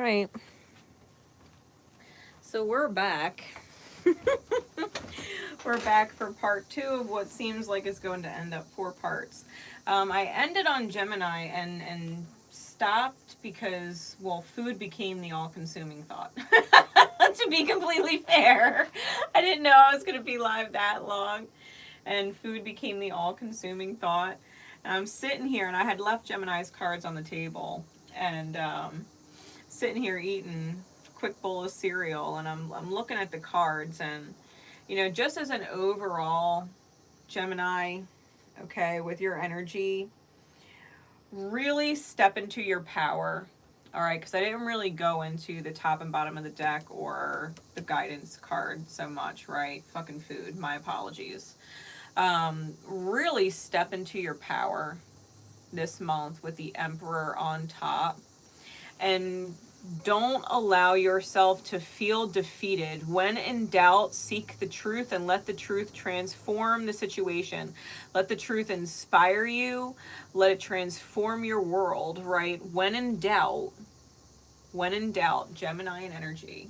right. So we're back. We're back for part 2 of what seems like it's going to end up 4 parts. I ended on Gemini and stopped because, well, food became the all-consuming thought. To be completely fair, I didn't know I was going to be live that long, and food became the all-consuming thought. And I'm sitting here, and I had left Gemini's cards on the table, and sitting here eating a quick bowl of cereal, and I'm looking at the cards, and just as an overall Gemini, okay, with your energy, really step into your power. All right, because I didn't really go into the top and bottom of the deck or the guidance card so much, right? Fucking food. My apologies. Really step into your power this month with the Emperor on top. And don't allow yourself to feel defeated. When in doubt, seek the truth and let the truth transform the situation. Let the truth inspire you. Let it transform your world, right? When in doubt, Gemini and energy.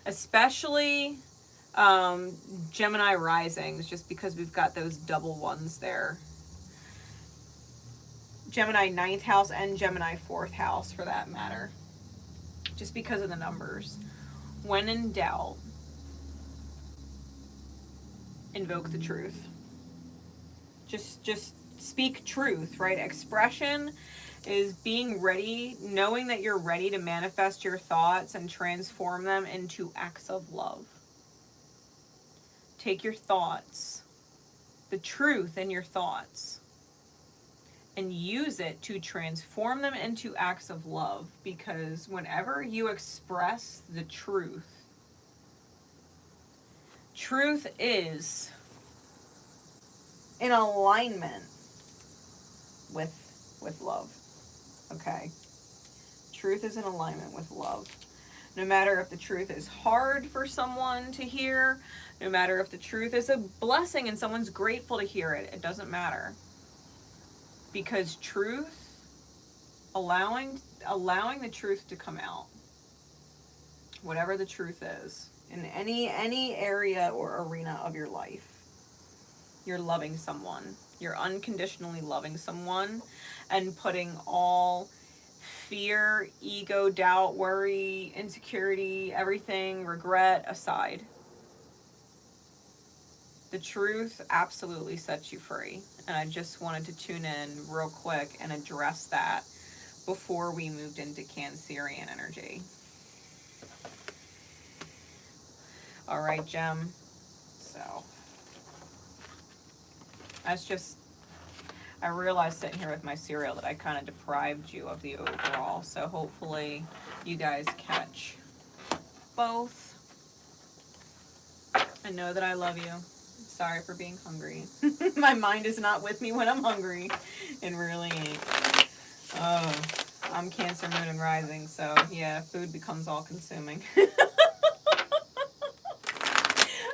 Especially Gemini risings, just because we've got those double ones there. Gemini 9th house and Gemini 4th house for that matter. Just because of the numbers. When in doubt, invoke the truth. Just speak truth, right? Expression is being ready, knowing that you're ready to manifest your thoughts and transform them into acts of love. Take your thoughts, the truth in your thoughts, and use it to transform them into acts of love, because whenever you express the truth is in alignment with love. Okay? Truth is in alignment with love. No matter if the truth is hard for someone to hear, no matter if the truth is a blessing and someone's grateful to hear it, it doesn't matter. Because truth, allowing the truth to come out, whatever the truth is, in any area or arena of your life, you're loving someone. You're unconditionally loving someone and putting all fear, ego, doubt, worry, insecurity, everything, regret aside. The truth absolutely sets you free. And I just wanted to tune in real quick and address that before we moved into Cancerian energy. All right, Gem. So, I realized sitting here with my cereal that I kind of deprived you of the overall. So hopefully you guys catch both. I know that I love you. Sorry for being hungry. My mind is not with me when I'm hungry. It really ain't. Oh, I'm Cancer, Moon, and Rising, so yeah, food becomes all consuming.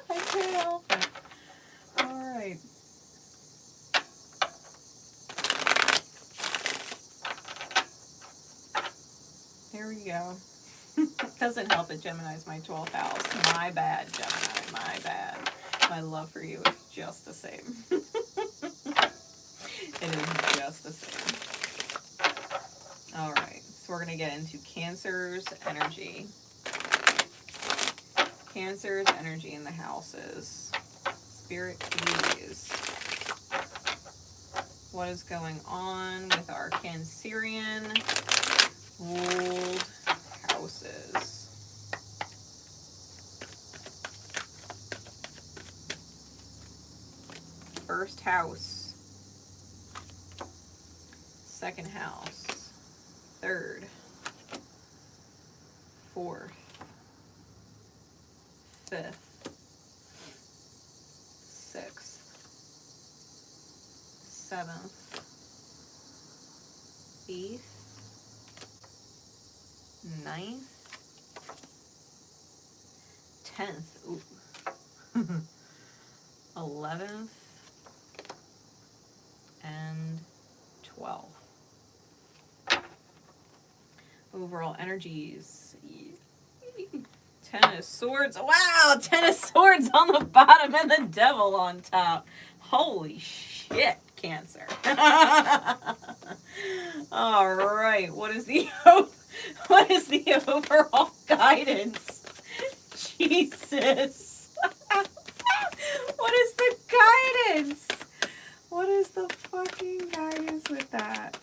I can't help it. Alright. Here we go. Doesn't help it, Gemini's my 12th house. My bad, Gemini, my bad. My love for you is just the same. It is just the same. Alright, so we're going to get into Cancer's energy. Cancer's energy in the houses. Spirit, please. What is going on with our Cancerian ruled houses? First house, second house, third, fourth, fifth, sixth, seventh, eighth, ninth, 10th, ooh, 11th, and 12th. overall energies. Ten of Swords. Wow, Ten of Swords on the bottom and the Devil on top. Holy shit, Cancer. All right, what is the overall guidance? Jesus. What is the guidance? What is the fucking guidance with that?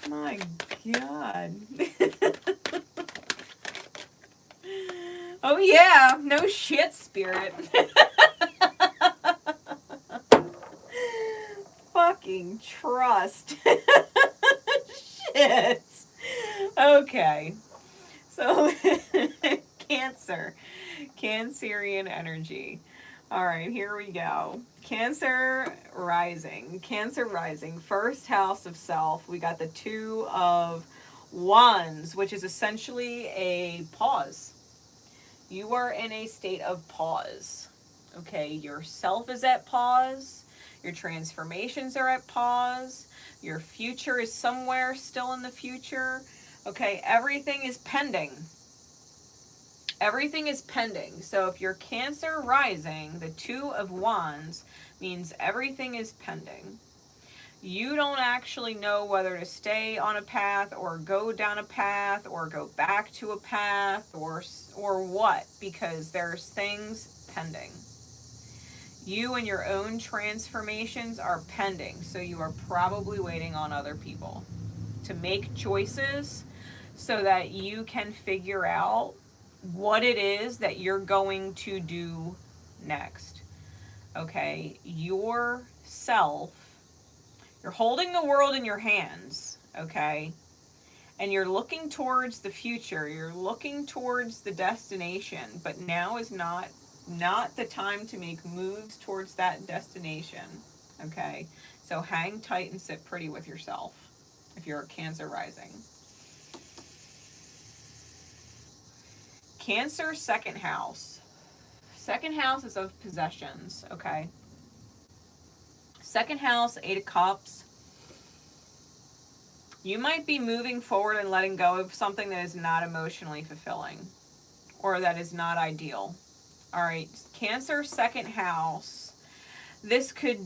My God. Oh yeah, no shit, Spirit. Fucking trust. Shit. Okay. So, Cancer. Cancerian energy. All right, here we go. Cancer rising. Cancer rising. First house of self. We got the Two of Wands, which is essentially a pause. You are in a state of pause. Okay, your self is at pause. Your transformations are at pause. Your future is somewhere still in the future. Okay, everything is pending. Everything is pending. So if you're Cancer rising, the Two of Wands means everything is pending. You don't actually know whether to stay on a path or go down a path or go back to a path or what, because there's things pending. You and your own transformations are pending, so you are probably waiting on other people to make choices so that you can figure out what it is that you're going to do next. Okay, yourself. You're holding the world in your hands, okay? And you're looking towards the future. You're looking towards the destination, but now is not the time to make moves towards that destination, okay? So hang tight and sit pretty with yourself if you're a Cancer rising. Cancer second house. Second house is of possessions, okay? Second house, Eight of Cups. You might be moving forward and letting go of something that is not emotionally fulfilling or that is not ideal. All right, Cancer second house. This could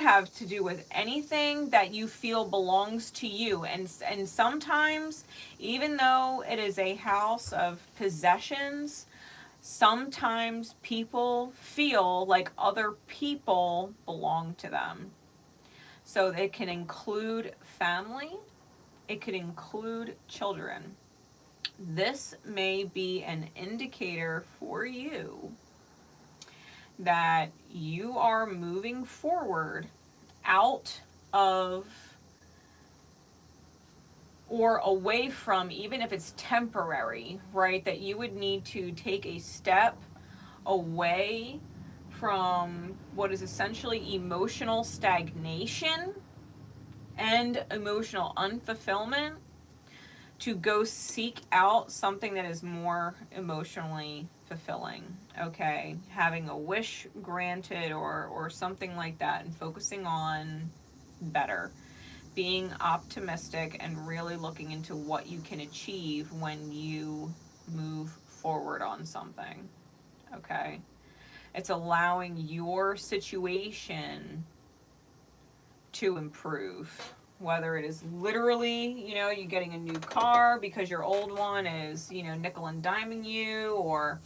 have to do with anything that you feel belongs to you. And sometimes, even though it is a house of possessions, sometimes people feel like other people belong to them. So it can include family. It could include children. This may be an indicator for you that you are moving forward out of or away from, even if it's temporary, right? That you would need to take a step away from what is essentially emotional stagnation and emotional unfulfillment to go seek out something that is more emotionally fulfilling, okay? Having a wish granted or something like that, and focusing on better. Being optimistic and really looking into what you can achieve when you move forward on something, okay? It's allowing your situation to improve. Whether it is literally, you getting a new car because your old one is, nickel and diming you, or,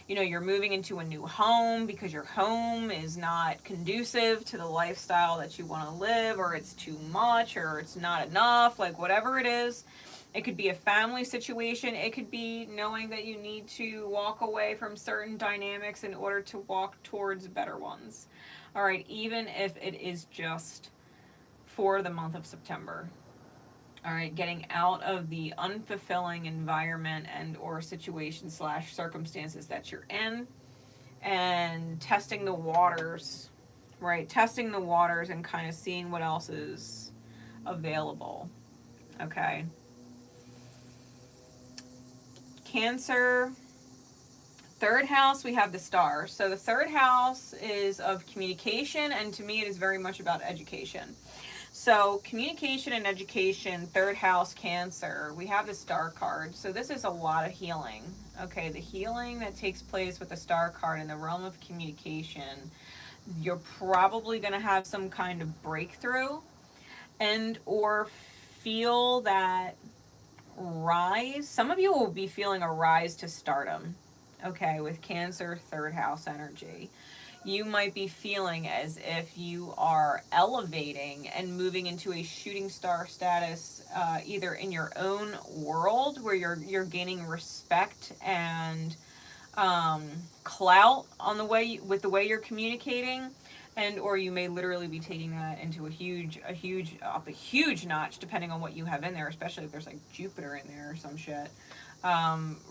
you're moving into a new home because your home is not conducive to the lifestyle that you want to live, or it's too much, or it's not enough, like whatever it is. It could be a family situation. It could be knowing that you need to walk away from certain dynamics in order to walk towards better ones. All right, even if it is just for the month of September. All right, getting out of the unfulfilling environment and or situation / circumstances that you're in, and testing the waters, right? Testing the waters and kind of seeing what else is available, okay? Cancer, third house, we have the Star. So the third house is of communication, and to me it is very much about education. So communication and education, third house, Cancer, we have the star card. So this is a lot of healing. Okay, the healing that takes place with the star card in the realm of communication, you're probably going to have some kind of breakthrough and or feel that rise. Some of you will be feeling a rise to stardom. Okay, with Cancer third house energy, you might be feeling as if you are elevating and moving into a shooting star status, either in your own world where you're gaining respect and clout on the way with the way you're communicating, and or you may literally be taking that into a huge notch, depending on what you have in there, especially if there's like Jupiter in there or some shit.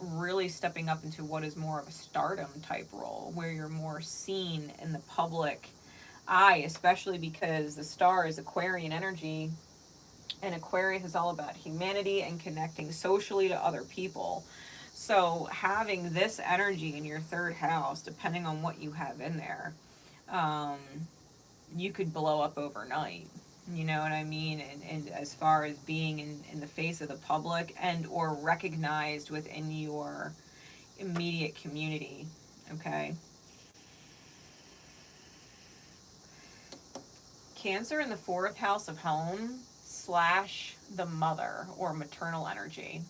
Really stepping up into what is more of a stardom type role, where you're more seen in the public eye, especially because the star is Aquarian energy, and Aquarius is all about humanity and connecting socially to other people. So having this energy in your third house, depending on what you have in there, um, you could blow up overnight. You know what I mean? And as far as being in the face of the public and or recognized within your immediate community. Okay. Cancer in the fourth house of home / the mother or maternal energy.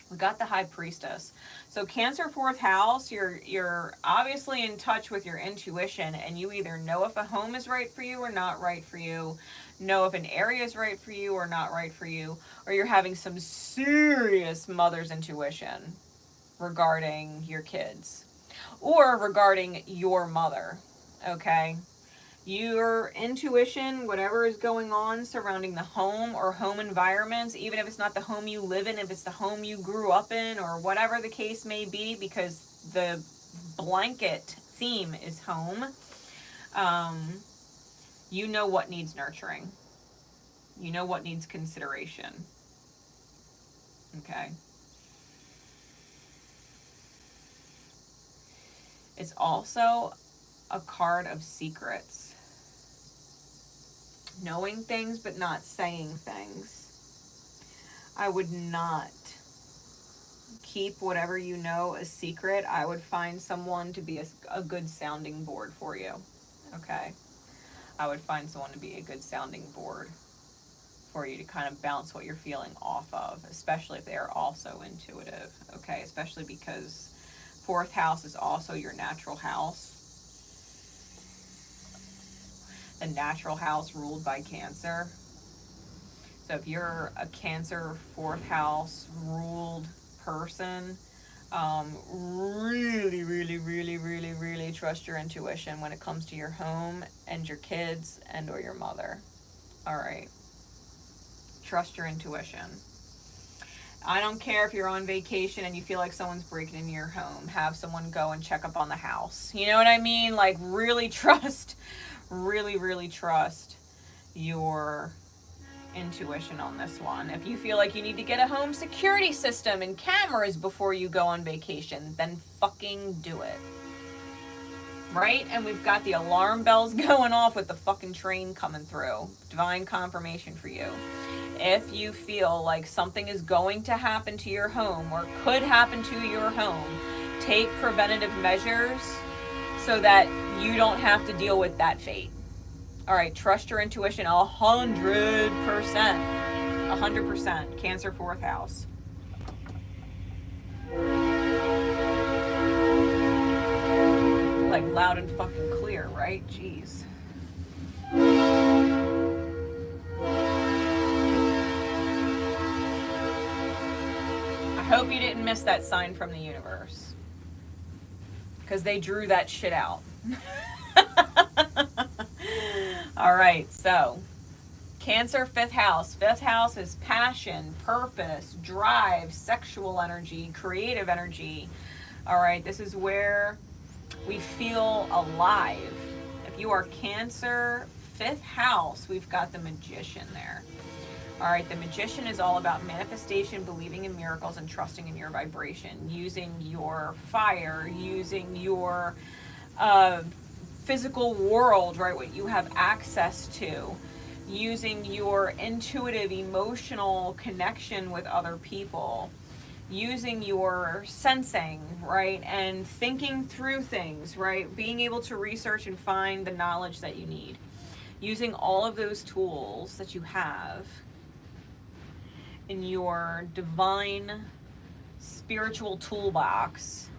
We got the High Priestess. So Cancer fourth house, you're obviously in touch with your intuition, and you either know if a home is right for you or not right for you, know if an area is right for you or not right for you, or you're having some serious mother's intuition regarding your kids or regarding your mother. Okay? Your intuition, whatever is going on surrounding the home or home environments, even if it's not the home you live in, if it's the home you grew up in, or whatever the case may be, because the blanket theme is home, you know what needs nurturing. You know what needs consideration. Okay. It's also a card of secrets. Knowing things but not saying things. I would not keep whatever you know a secret. I would find someone to be a good sounding board for you. Okay? I would find someone to be a good sounding board for you to kind of bounce what you're feeling off of, especially if they are also intuitive. Okay? Especially because fourth house is also your natural house. The natural house ruled by Cancer. So if you're a Cancer fourth house ruled person, really trust your intuition when it comes to your home and your kids and or your mother. All right. Trust your intuition. I don't care if you're on vacation and you feel like someone's breaking into your home. Have someone go and check up on the house. You know what I mean? Like really trust your intuition on this one. If you feel like you need to get a home security system and cameras before you go on vacation, then fucking do it. Right? And we've got the alarm bells going off with the fucking train coming through. Divine confirmation for you. If you feel like something is going to happen to your home or could happen to your home, take preventative measures so that you don't have to deal with that fate. All right, trust your intuition 100%. 100%. Cancer fourth house. Like loud and fucking clear, right? Jeez. I hope you didn't miss that sign from the universe, because they drew that shit out. All right, so Cancer fifth house. Fifth house is passion, purpose, drive, sexual energy, creative energy. All right, this is where we feel alive. If you are Cancer fifth house, we've got the Magician there. All right, the Magician is all about manifestation, believing in miracles, and trusting in your vibration, using your fire, using your physical world, right, what you have access to using your intuitive, emotional connection with other people, using your sensing, right, and thinking through things, right, being able to research and find the knowledge that you need, using all of those tools that you have in your divine spiritual toolbox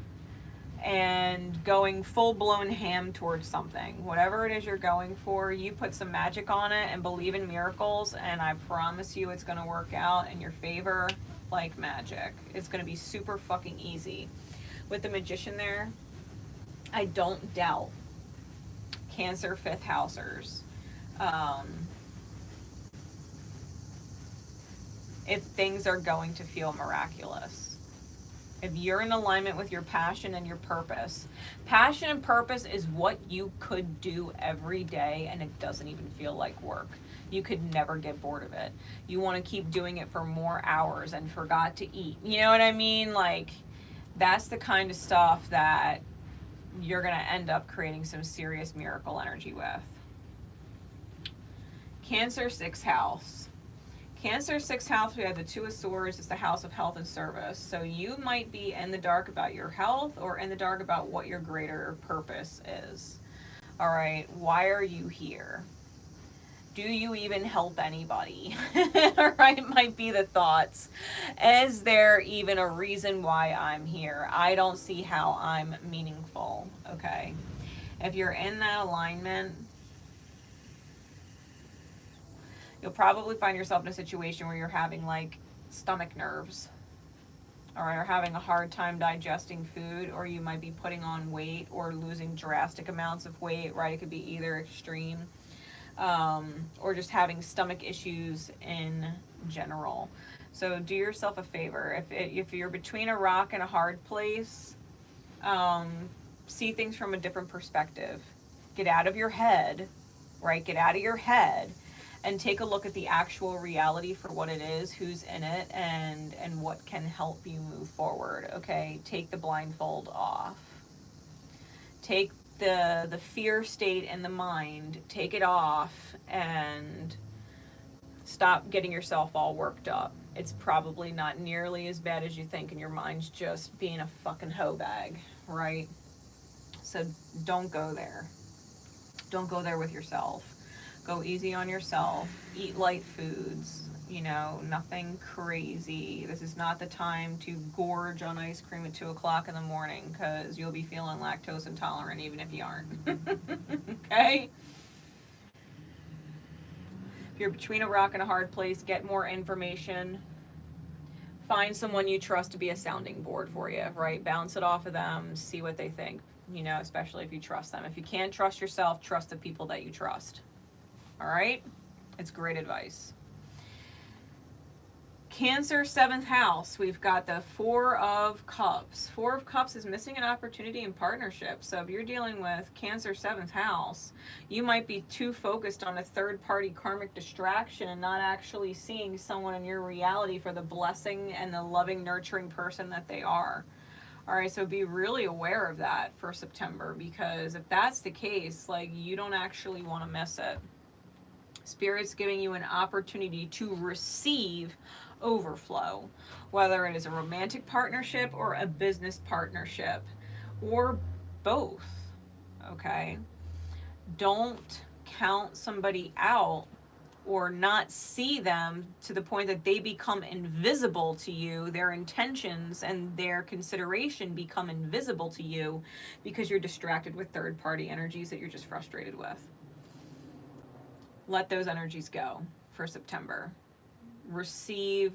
and going full-blown ham towards something. Whatever it is you're going for, you put some magic on it and believe in miracles, and I promise you it's going to work out in your favor like magic. It's going to be super fucking easy. With the Magician there, I don't doubt Cancer 5th housers. If things are going to feel miraculous. If you're in alignment with your passion and your purpose. Passion and purpose is what you could do every day and it doesn't even feel like work. You could never get bored of it. You want to keep doing it for more hours and forgot to eat. You know what I mean? Like, that's the kind of stuff that you're going to end up creating some serious miracle energy with. Cancer 6th house. Cancer 6th house, we have the 2 of Swords. It's the house of health and service. So you might be in the dark about your health or in the dark about what your greater purpose is. All right, why are you here? Do you even help anybody? All right, might be the thoughts. Is there even a reason why I'm here? I don't see how I'm meaningful. Okay, if you're in that alignment, you'll probably find yourself in a situation where you're having like stomach nerves, or having a hard time digesting food, or you might be putting on weight or losing drastic amounts of weight, right? It could be either extreme, or just having stomach issues in general. So do yourself a favor. If you're between a rock and a hard place, see things from a different perspective. Get out of your head, right? Get out of your head and take a look at the actual reality for what it is, who's in it, and what can help you move forward. Okay, take the blindfold off. Take the fear state in the mind, take it off, and stop getting yourself all worked up. It's probably not nearly as bad as you think, and your mind's just being a fucking hoe bag, right? So don't go there. Don't go there with yourself. Go easy on yourself. Eat light foods. You know, nothing crazy. This is not the time to gorge on ice cream at 2 o'clock in the morning, because you'll be feeling lactose intolerant even if you aren't. Okay? If you're between a rock and a hard place, get more information. Find someone you trust to be a sounding board for you, right? Bounce it off of them. See what they think, you know, especially if you trust them. If you can't trust yourself, trust the people that you trust. All right? It's great advice. Cancer 7th house, we've got the 4 of Cups. 4 of Cups is missing an opportunity in partnership. So if you're dealing with Cancer 7th house, you might be too focused on a third-party karmic distraction and not actually seeing someone in your reality for the blessing and the loving, nurturing person that they are. All right, so be really aware of that for September, because if that's the case, like, you don't actually want to miss it. Spirit's giving you an opportunity to receive overflow, whether it is a romantic partnership or a business partnership, or both. Okay? Don't count somebody out or not see them to the point that they become invisible to you. Their intentions and their consideration become invisible to you because you're distracted with third-party energies that you're just frustrated with. Let those energies go for September. Receive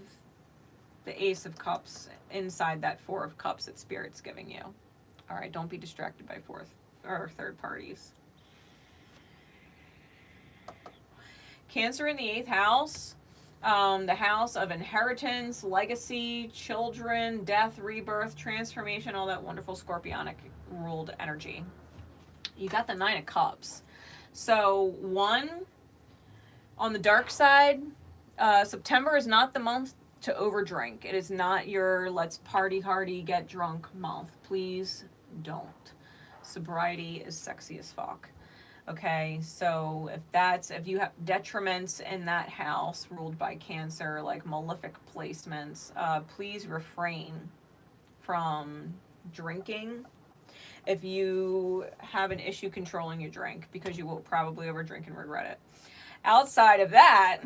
the Ace of Cups inside that 4 of Cups that Spirit's giving you. All right, don't be distracted by fourth or third parties. Cancer in the 8th house, the house of inheritance, legacy, children, death, rebirth, transformation, all that wonderful scorpionic ruled energy. You got the 9 of Cups. So one, on the dark side, September is not the month to overdrink. It is not your let's party hardy, get drunk month. Please don't. Sobriety is sexy as fuck. Okay, so if you have detriments in that house ruled by Cancer, like malefic placements, please refrain from drinking. If you have an issue controlling your drink, because you will probably overdrink and regret it. Outside of that,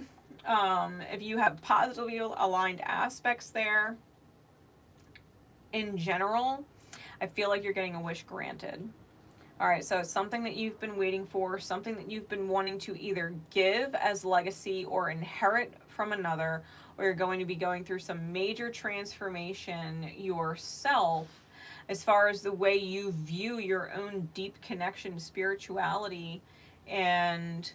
if you have positively aligned aspects there, in general, I feel like you're getting a wish granted. All right, so it's something that you've been waiting for, something that you've been wanting to either give as legacy or inherit from another, or you're going to be going through some major transformation yourself as far as the way you view your own deep connection to spirituality, and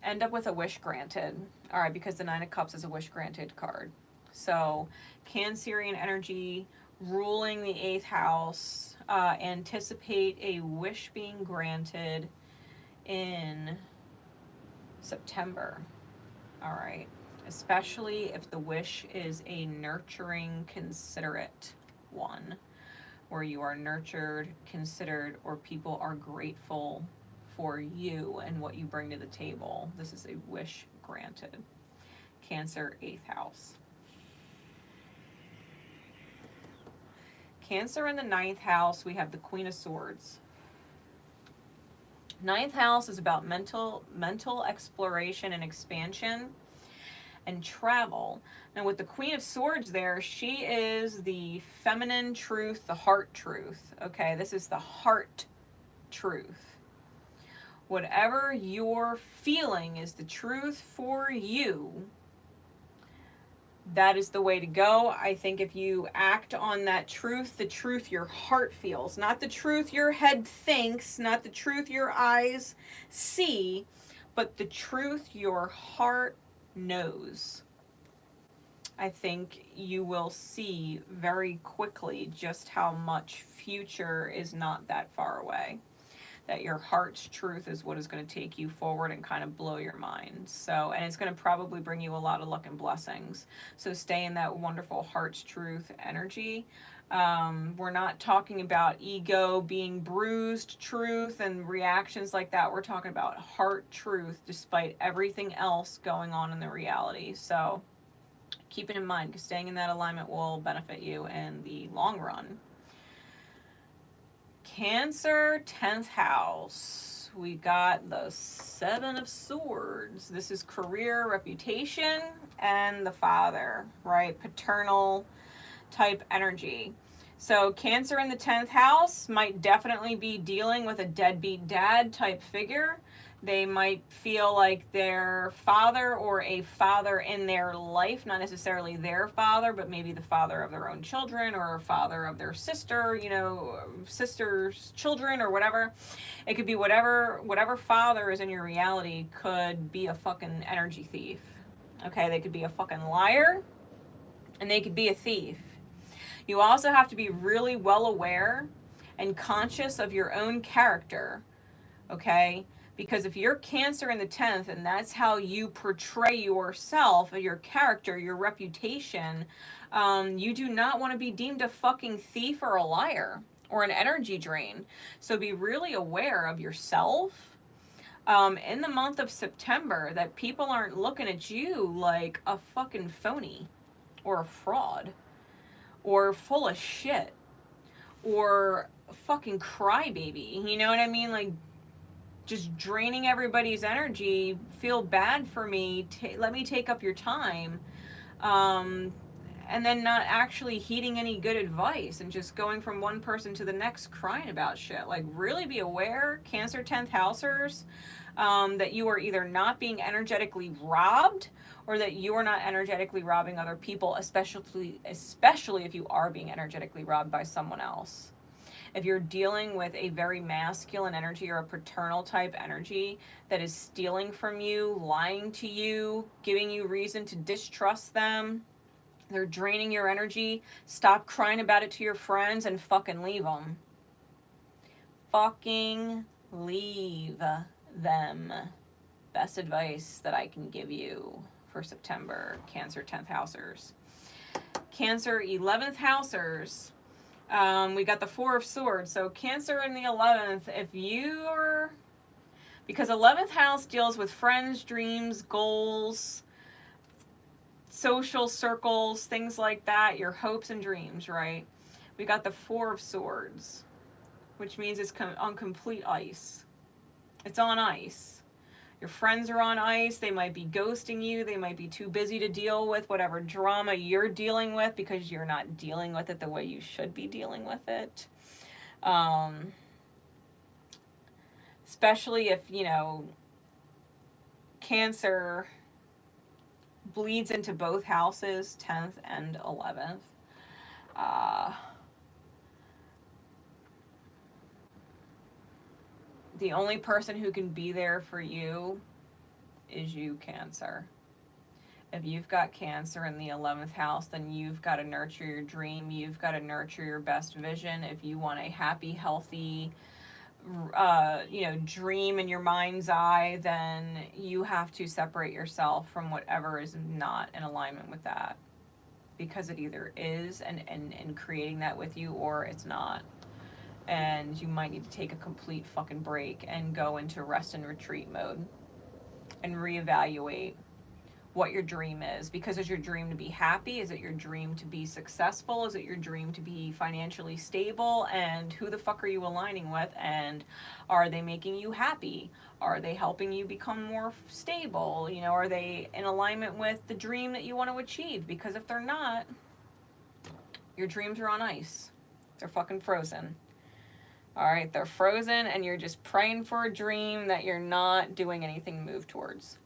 end up with a wish granted. All right, because the Nine of Cups is a wish granted card. So, Cancerian energy ruling the 8th house, anticipate a wish being granted in September. All right. Especially if the wish is a nurturing, considerate one, where you are nurtured, considered, or people are grateful for you and what you bring to the table. This is a wish granted. Cancer, 8th house. Cancer in the 9th house, we have the Queen of Swords. 9th house is about mental exploration and expansion and travel. Now with the Queen of Swords there, she is the feminine truth, the heart truth. Okay, this is the heart truth. Whatever you're feeling is the truth for you. That is the way to go. I think if you act on that truth, the truth your heart feels, not the truth your head thinks, not the truth your eyes see, but the truth your heart knows, I think you will see very quickly just how much future is not that far away. That your heart's truth is what is going to take you forward and kind of blow your mind. So, and it's going to probably bring you a lot of luck and blessings. So stay in that wonderful heart's truth energy. We're not talking about ego being bruised truth and reactions like that. We're talking about heart truth despite everything else going on in the reality. So keep it in mind, because staying in that alignment will benefit you in the long run. Cancer, 10th house. We got the 7 of Swords. This is career, reputation, and the father, right? Paternal type energy. So Cancer in the 10th house might definitely be dealing with a deadbeat dad type figure. They might feel like their father or a father in their life, not necessarily their father, but maybe the father of their own children or father of their sister, sister's children or whatever. It could be whatever father is in your reality could be a fucking energy thief. Okay, they could be a fucking liar and they could be a thief. You also have to be really well aware and conscious of your own character, okay? Because if you're Cancer in the 10th and that's how you portray yourself, your character, your reputation, you do not want to be deemed a fucking thief or a liar or an energy drain. So be really aware of yourself in the month of September, that people aren't looking at you like a fucking phony or a fraud or full of shit or a fucking crybaby. You know what I mean? Like, just draining everybody's energy. Feel bad for me. Let me take up your time. And then not actually heeding any good advice and just going from one person to the next crying about shit. Like, really be aware, Cancer 10th housers, that you are either not being energetically robbed or that you are not energetically robbing other people, especially if you are being energetically robbed by someone else. If you're dealing with a very masculine energy or a paternal type energy that is stealing from you, lying to you, giving you reason to distrust them, they're draining your energy, stop crying about it to your friends and fucking leave them. Fucking leave them. Best advice that I can give you for September, Cancer 10th housers. Cancer 11th housers. We got the 4 of Swords. So Cancer in the 11th, if you're Because 11th house deals with friends, dreams, goals, social circles, things like that, your hopes and dreams, right? We got the Four of Swords, which means it's on complete ice. It's on ice. Your friends are on ice. They might be ghosting you. They might be too busy to deal with whatever drama you're dealing with because you're not dealing with it the way you should be dealing with it. Especially if, you know, Cancer bleeds into both houses, 10th and 11th. The only person who can be there for you is you, Cancer. If you've got Cancer in the 11th house, then you've got to nurture your dream. You've got to nurture your best vision. If you want a happy, healthy, dream in your mind's eye, then you have to separate yourself from whatever is not in alignment with that. Because it either is and creating that with you, or it's not. And you might need to take a complete fucking break and go into rest and retreat mode and reevaluate what your dream is. Because is your dream to be happy? Is it your dream to be successful? Is it your dream to be financially stable? And who the fuck are you aligning with? And are they making you happy? Are they helping you become more stable? You know, are they in alignment with the dream that you want to achieve? Because if they're not, your dreams are on ice. They're fucking frozen. All right, they're frozen, and you're just praying for a dream that you're not doing anything to move towards.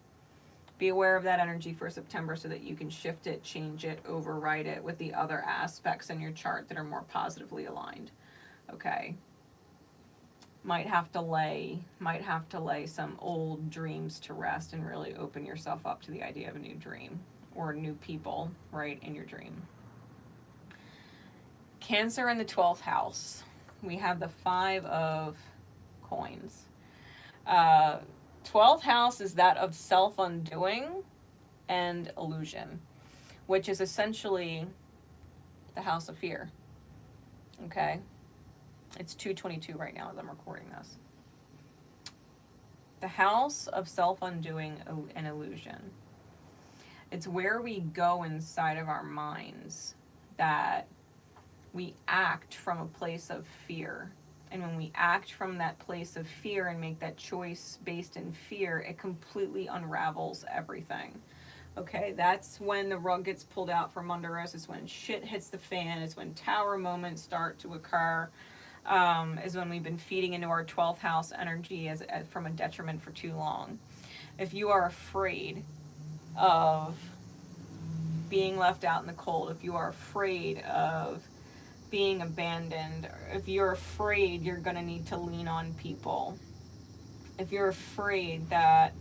Be aware of that energy for September so that you can shift it, change it, override it with the other aspects in your chart that are more positively aligned. Okay. Might have to lay some old dreams to rest and really open yourself up to the idea of a new dream or new people, right, in your dream. Cancer in the 12th house. We have the 5 of coins. 12th house is that of self-undoing and illusion, which is essentially the house of fear. Okay? It's 2:22 right now as I'm recording this. The house of self-undoing and illusion. It's where we go inside of our minds that we act from a place of fear. And when we act from that place of fear and make that choice based in fear, it completely unravels everything. Okay, that's when the rug gets pulled out from under us. It's when shit hits the fan. It's when tower moments start to occur. Is when we've been feeding into our 12th house energy as from a detriment for too long. If you are afraid of being left out in the cold, if you are afraid of being abandoned, if you're afraid you're going to need to lean on people, if you're afraid that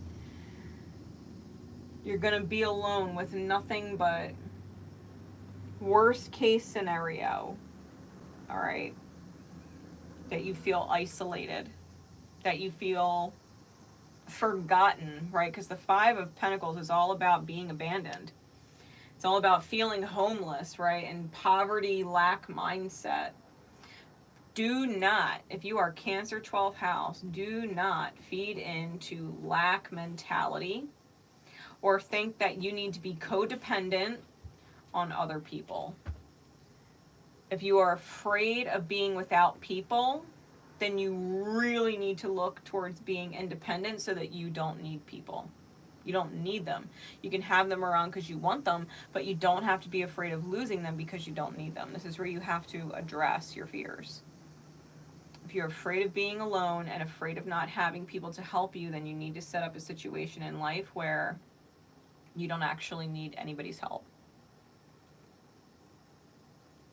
you're going to be alone with nothing but worst case scenario, all right, that you feel isolated, that you feel forgotten, right? Because the 5 of Pentacles is all about being abandoned. It's all about feeling homeless, right? And poverty, lack mindset. Do not, if you are Cancer 12th house, do not feed into lack mentality or think that you need to be codependent on other people. If you are afraid of being without people, then you really need to look towards being independent so that you don't need people. You don't need them. You can have them around because you want them, but you don't have to be afraid of losing them because you don't need them. This is where you have to address your fears. If you're afraid of being alone and afraid of not having people to help you, then you need to set up a situation in life where you don't actually need anybody's help.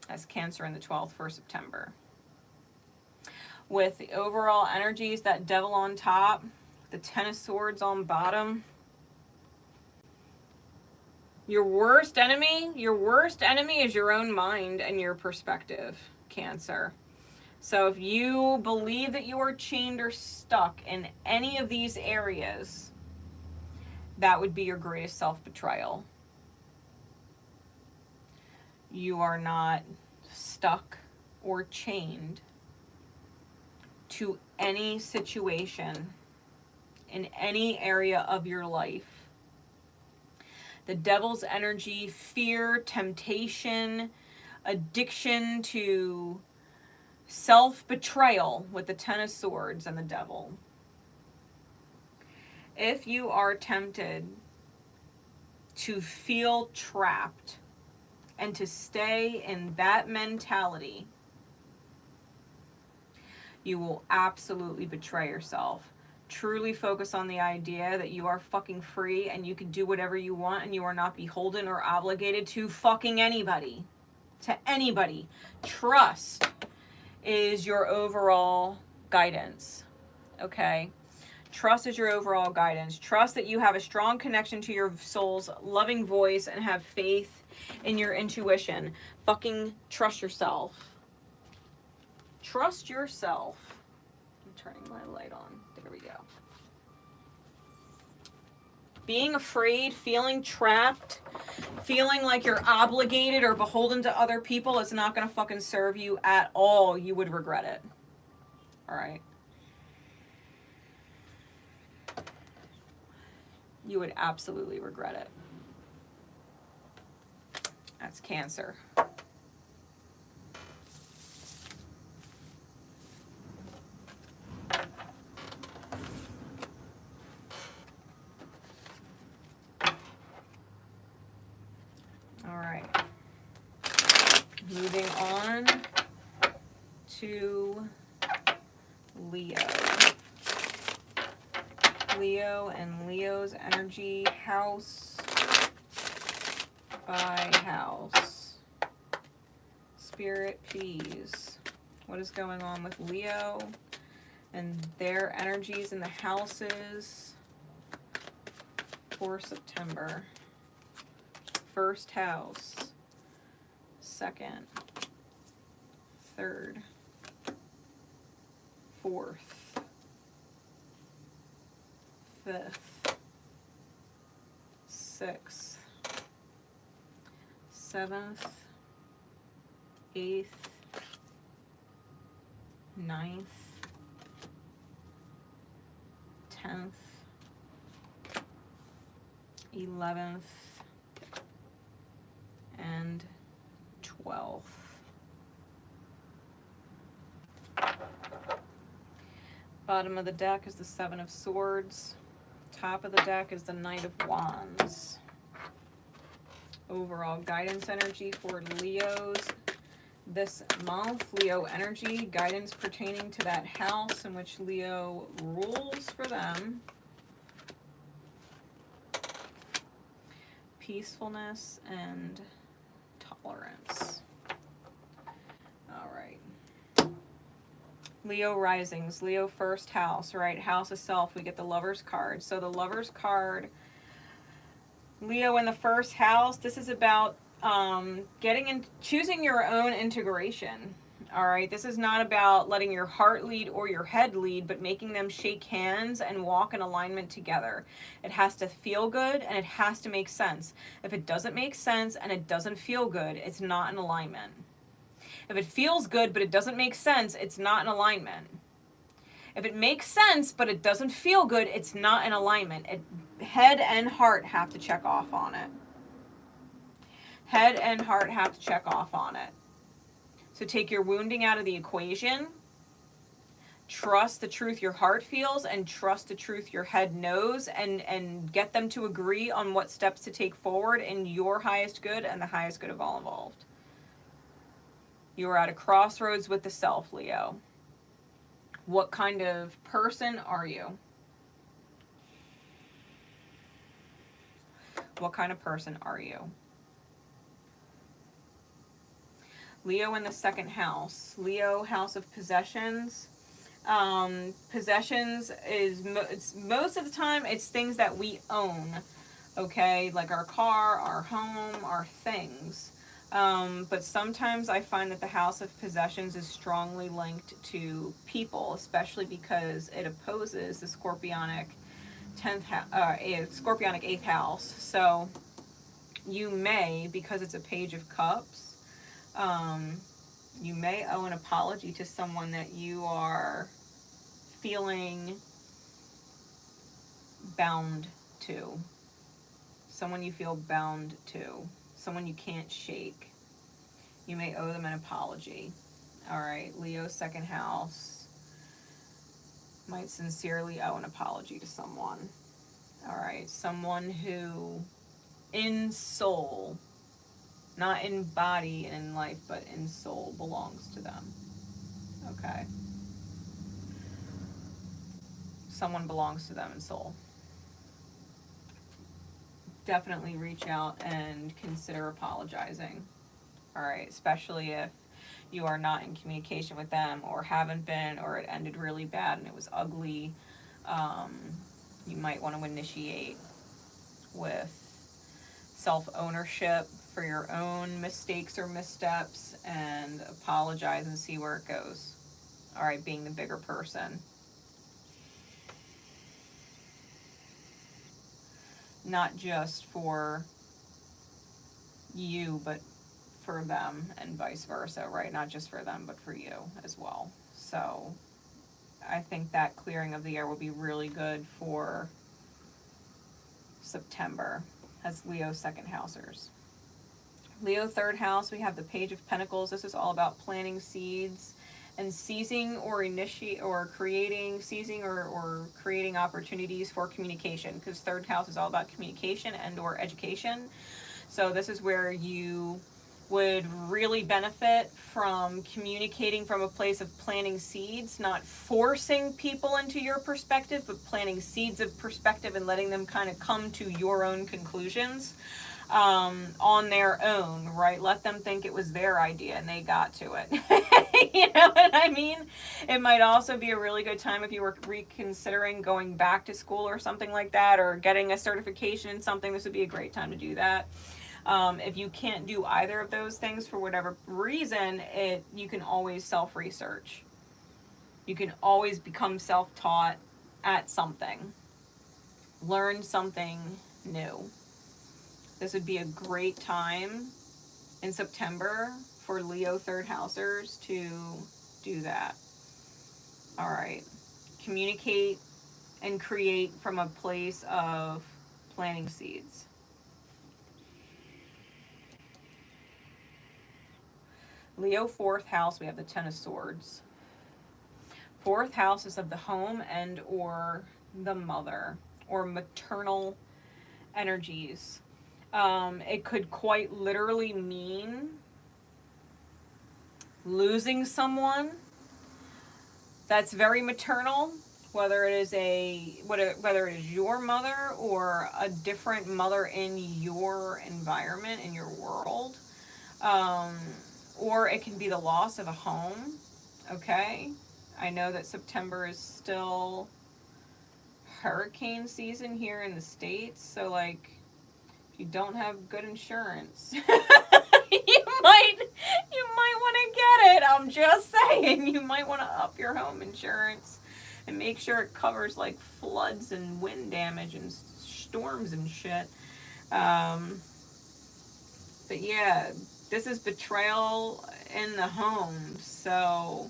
That's Cancer in the 12th for September. With the overall energies, that Devil on top, the 10 of Swords on bottom. Your worst enemy is your own mind and your perspective, Cancer. So if you believe that you are chained or stuck in any of these areas, that would be your greatest self-betrayal. You are not stuck or chained to any situation in any area of your life. The devil's energy, fear, temptation, addiction to self-betrayal with the Ten of Swords and the devil. If you are tempted to feel trapped and to stay in that mentality, you will absolutely betray yourself. Truly focus on the idea that you are fucking free and you can do whatever you want and you are not beholden or obligated to fucking anybody. To anybody. Trust is your overall guidance. Okay? Trust is your overall guidance. Trust that you have a strong connection to your soul's loving voice and have faith in your intuition. Fucking trust yourself. Trust yourself. I'm turning my light on. There we go. Being afraid, feeling trapped, feeling like you're obligated or beholden to other people, it's not going to fucking serve you at all. You would regret it. All right. You would absolutely regret it. That's Cancer. All right. Moving on to Leo. Leo and Leo's energy, house by house. Spirit, please. What is going on with Leo and their energies in the houses for September? First house, second, third, fourth, fifth, sixth, seventh, eighth, ninth, 10th, 11th, and 12th. Bottom of the deck is the Seven of Swords. Top of the deck is the Knight of Wands. Overall guidance energy for Leos this month. Leo energy, guidance pertaining to that house in which Leo rules for them. Peacefulness and tolerance. All right. Leo risings, Leo first house, right? House itself, we get the Lover's card. So the Lover's card, Leo in the first house, this is about choosing your own integration. All right, this is not about letting your heart lead or your head lead, but making them shake hands and walk in alignment together. It has to feel good and it has to make sense. If it doesn't make sense and it doesn't feel good, it's not in alignment. If it feels good but it doesn't make sense, it's not in alignment. If it makes sense but it doesn't feel good, it's not in alignment. Head and heart have to check off on it. Head and heart have to check off on it. So take your wounding out of the equation. Trust the truth your heart feels and trust the truth your head knows, and get them to agree on what steps to take forward in your highest good and the highest good of all involved. You are at a crossroads with the self, Leo. What kind of person are you? What kind of person are you? Leo in the second house. Leo, house of possessions. Possessions is most of the time it's things that we own, okay, like our car, our home, our things. But sometimes I find that the house of possessions is strongly linked to people, especially because it opposes the Scorpionic 8th house. So you may, because it's a Page of Cups, you may owe an apology to someone that you are feeling bound to. Someone you feel bound to. Someone you can't shake. You may owe them an apology. All right, Leo, second house, might sincerely owe an apology to someone. All right, someone who, in soul, not in body and in life, but in soul, belongs to them. Okay. Someone belongs to them in soul. Definitely reach out and consider apologizing. All right, especially if you are not in communication with them or haven't been, or it ended really bad and it was ugly. You might want to initiate with self-ownership for your own mistakes or missteps and apologize and see where it goes. All right, being the bigger person. Not just for you, but for them and vice versa, right? Not just for them, but for you as well. So I think that clearing of the air will be really good for September as Leo second housers. Leo third house, we have the Page of Pentacles. This is all about planting seeds and seizing or creating opportunities for communication, because third house is all about communication and or education. So this is where you would really benefit from communicating from a place of planting seeds, not forcing people into your perspective, but planting seeds of perspective and letting them kind of come to your own conclusions on their own, right? Let them think it was their idea and they got to it. You know what I mean? It might also be a really good time if you were reconsidering going back to school or something like that, or getting a certification in something. This would be a great time to do that. If you can't do either of those things for whatever reason, you can always self-research. You can always become self-taught at something. Learn something new. This would be a great time in September for Leo third housers to do that. All right. Communicate and create from a place of planting seeds. Leo fourth house, we have the Ten of Swords. Fourth house is of the home and or the mother or maternal energies. It could quite literally mean losing someone that's very maternal, whether it is your mother or a different mother in your environment, in your world. Or it can be the loss of a home. Okay. I know that September is still hurricane season here in the States, so like, if you don't have good insurance, you might want to get it. I'm just saying, you might want to up your home insurance and make sure it covers like floods and wind damage and storms and shit. But yeah, this is betrayal in the home. So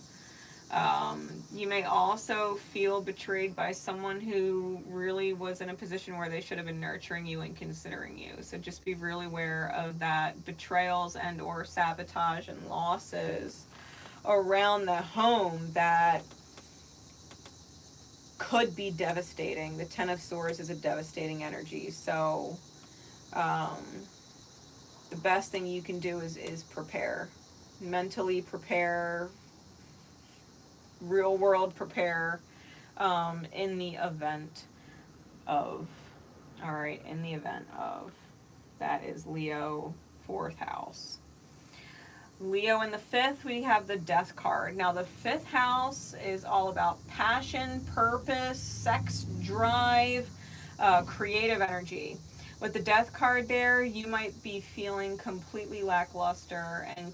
you may also feel betrayed by someone who really was in a position where they should have been nurturing you and considering you. So just be really aware of that betrayals and or sabotage and losses around the home that could be devastating. The Ten of Swords is a devastating energy. So the best thing you can do is prepare. Mentally prepare, real world prepare, in the event of, that is Leo fourth house. Leo in the fifth, we have the Death card. Now the fifth house is all about passion, purpose, sex, drive, creative energy. With the Death card there, you might be feeling completely lackluster and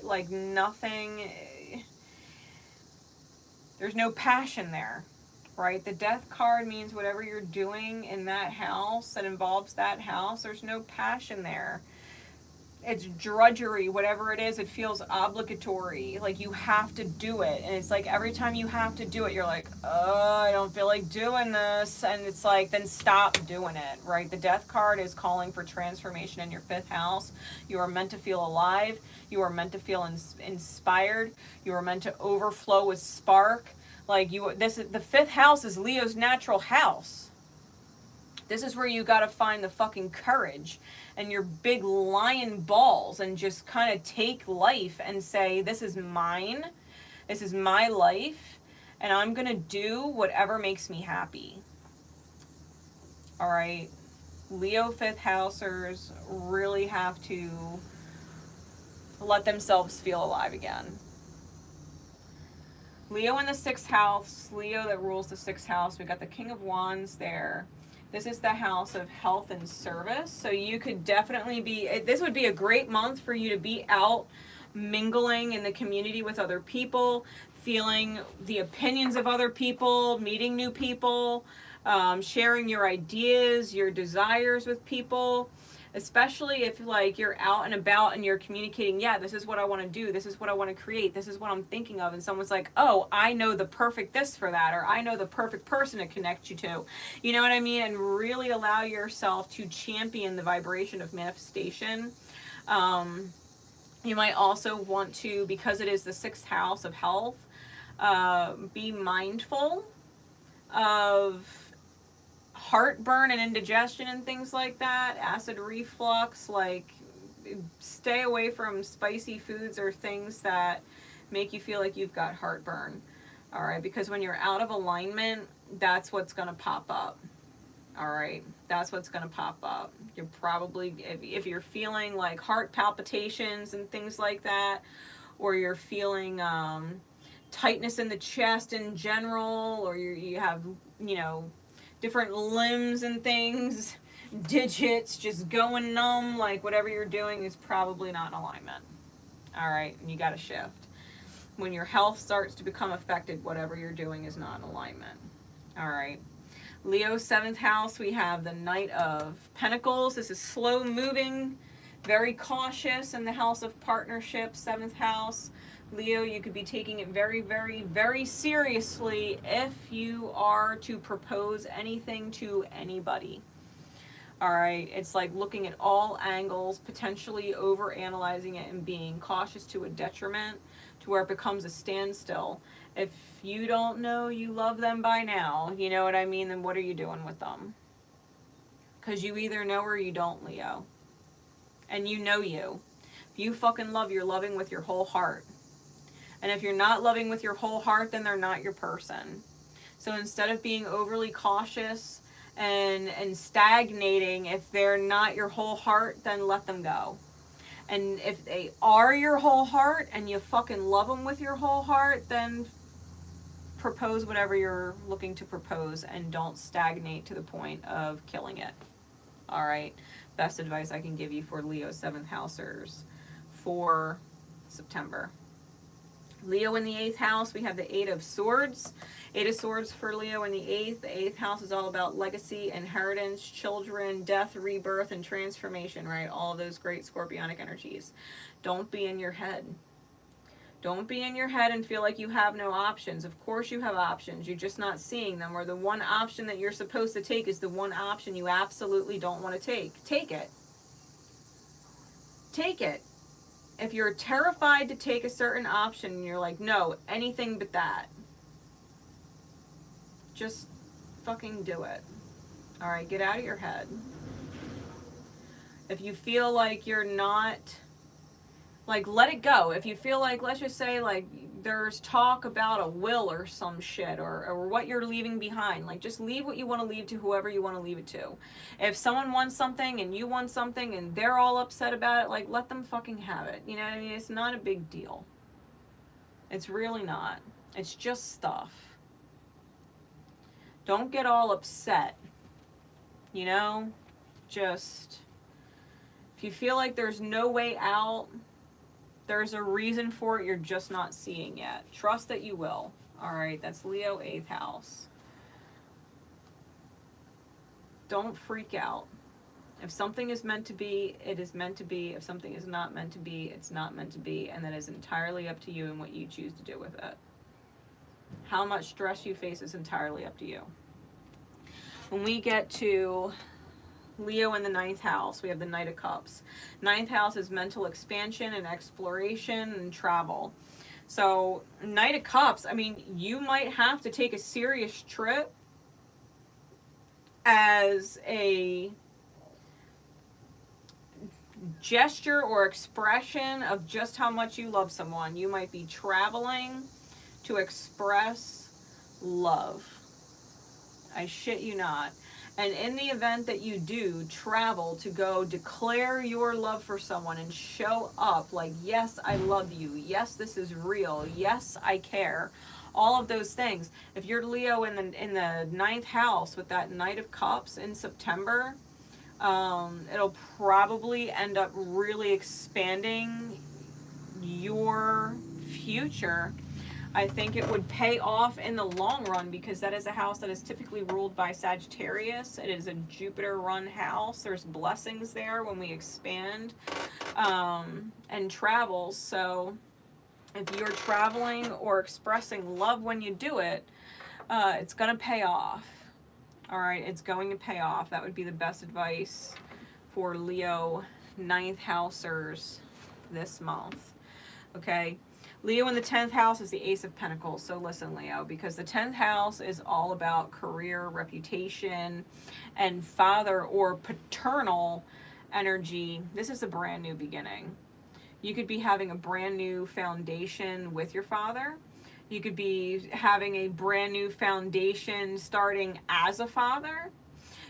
like nothing. There's no passion there, right? The Death card means whatever you're doing in that house that involves that house, there's no passion there. it's drudgery, whatever it is, it feels obligatory. Like you have to do it. And it's like every time you have to do it, you're like, oh, I don't feel like doing this. And it's like, then stop doing it, right? The death card is calling for transformation in your 5th house. You are meant to feel alive. You are meant to feel inspired. You are meant to overflow with spark. Like the 5th house is Leo's natural house. This is where you got to find the fucking courage and your big lion balls and just kind of take life and say, this is mine. This is my life. And I'm going to do whatever makes me happy. All right. Leo 5th housers really have to let themselves feel alive again. Leo in the 6th house. Leo that rules the 6th house. We got the King of Wands there. This is the house of health and service. So you could definitely this would be a great month for you to be out mingling in the community with other people, feeling the opinions of other people, meeting new people, sharing your ideas, your desires with people. Especially if like you're out and about and you're communicating, yeah, this is what I want to do, this is what I want to create, this is what I'm thinking of, and someone's like, oh, I know the perfect this for that, or I know the perfect person to connect you to. You know what I mean? And really allow yourself to champion the vibration of manifestation. You might also want to, because it is the 6th house of health, be mindful of heartburn and indigestion and things like that, acid reflux. Like, stay away from spicy foods or things that make you feel like you've got heartburn. All right, because when you're out of alignment, that's what's going to pop up. All right, that's what's going to pop up. You're probably, if you're feeling like heart palpitations and things like that, or you're feeling tightness in the chest in general, or you have, different limbs and things, digits just going numb, like whatever you're doing is probably not in alignment. All right, and you got to shift. When your health starts to become affected, whatever you're doing is not in alignment. All right. Leo 7th house, we have the Knight of Pentacles. This is slow moving, very cautious in the house of partnership, 7th house. Leo, you could be taking it very, very, very seriously if you are to propose anything to anybody. All right, it's like looking at all angles, potentially over-analyzing it and being cautious to a detriment, to where it becomes a standstill. If you don't know you love them by now, you know what I mean, then what are you doing with them? Because you either know or you don't, Leo. And you know you. If you fucking love, you're loving with your whole heart. And if you're not loving with your whole heart, then they're not your person. So instead of being overly cautious and stagnating, if they're not your whole heart, then let them go. And if they are your whole heart and you fucking love them with your whole heart, then propose whatever you're looking to propose and don't stagnate to the point of killing it. All right. Best advice I can give you for Leo 7th housers for September. Leo in the 8th house, we have the 8 of Swords. 8 of Swords for Leo in the 8th. The 8th house is all about legacy, inheritance, children, death, rebirth, and transformation, right? All of those great scorpionic energies. Don't be in your head. Don't be in your head and feel like you have no options. Of course you have options. You're just not seeing them. Or the one option that you're supposed to take is the one option you absolutely don't want to take. Take it. Take it. If you're terrified to take a certain option and you're like, no, anything but that, just fucking do it. All right, get out of your head. If you feel like you're not, like, let it go. If you feel like, let's just say, like, there's talk about a will or some shit, or what you're leaving behind, like, just leave what you want to leave to whoever you want to leave it to. If someone wants something and you want something and they're all upset about it, like, let them fucking have it. You know what I mean? It's not a big deal. It's really not. It's just stuff. Don't get all upset. You know? Just, if you feel like there's no way out, there's a reason for it you're just not seeing yet. Trust that you will. All right, that's Leo 8th house. Don't freak out. If something is meant to be, it is meant to be. If something is not meant to be, it's not meant to be. And that is entirely up to you and what you choose to do with it. How much stress you face is entirely up to you. When we get to Leo in the 9th house, we have the Knight of Cups. 9th house is mental expansion and exploration and travel. So, Knight of Cups, I mean, you might have to take a serious trip as a gesture or expression of just how much you love someone. You might be traveling to express love. I shit you not. And in the event that you do travel to go declare your love for someone and show up like, yes, I love you. Yes, this is real. Yes, I care. All of those things. If you're Leo in the 9th house with that Knight of Cups in September, it'll probably end up really expanding your future. I think it would pay off in the long run because that is a house that is typically ruled by Sagittarius. It is a Jupiter-run house. There's blessings there when we expand and travel. So if you're traveling or expressing love when you do it, it's going to pay off. All right, it's going to pay off. That would be the best advice for Leo 9th housers this month. Okay. Leo in the 10th house is the Ace of Pentacles. So listen, Leo, because the 10th house is all about career, reputation, and father or paternal energy. This is a brand new beginning. You could be having a brand new foundation with your father. You could be having a brand new foundation starting as a father.